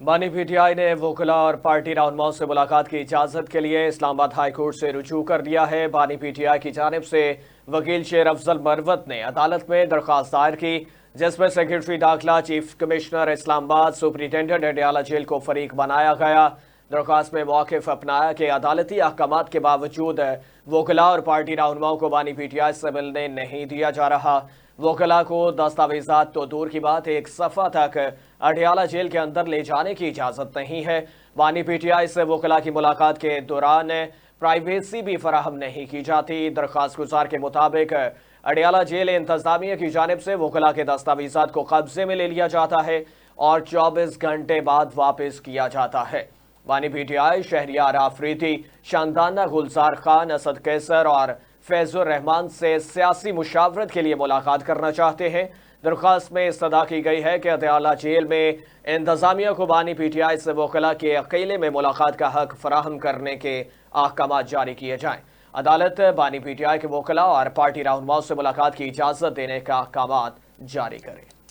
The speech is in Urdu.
بانی پی ٹی آئی نے وکلا اور پارٹی رہنماؤں سے ملاقات کی اجازت کے لیے اسلام آباد ہائی کورٹ سے رجوع کر دیا ہے۔ بانی پی ٹی آئی کی جانب سے وکیل شیر افضل مروت نے عدالت میں درخواست دائر کی، جس میں سیکرٹری داخلہ، چیف کمشنر اسلام آباد، سپرنٹینڈنٹ اڈیالہ جیل کو فریق بنایا گیا۔ درخواست میں موقف اپنایا کہ عدالتی احکامات کے باوجود وکلا اور پارٹی رہنماؤں کو بانی پی ٹی آئی سے ملنے نہیں دیا جا رہا۔ وکلا کو دستاویزات تو دور کی بات، ایک صفحہ تک اڈیالہ جیل کے اندر لے جانے کی اجازت نہیں ہے۔ بانی پی ٹی آئی سے وکلا کی ملاقات کے دوران پرائیویسی بھی فراہم نہیں کی جاتی۔ درخواست گزار کے مطابق اڈیالہ جیل انتظامیہ کی جانب سے وکلا کے دستاویزات کو قبضے میں لے لیا جاتا ہے اور 24 گھنٹے بعد واپس کیا جاتا ہے۔ بانی P T I Shehryar Afridi, Shandana Gulzar Khan, Asad Qaiser اور فیض الرحمان سے سیاسی مشاورت کے لیے ملاقات کرنا چاہتے ہیں۔ درخواست میں استدعا کی گئی ہے کہ اڈیالہ جیل میں انتظامیہ کو بانی پی ٹی آئی سے وکلا کے اکیلے میں ملاقات کا حق فراہم کرنے کے احکامات جاری کیے جائیں۔ عدالت بانی پی ٹی آئی کے وکلا اور پارٹی رہنماؤں سے ملاقات کی اجازت دینے کا احکامات جاری کرے۔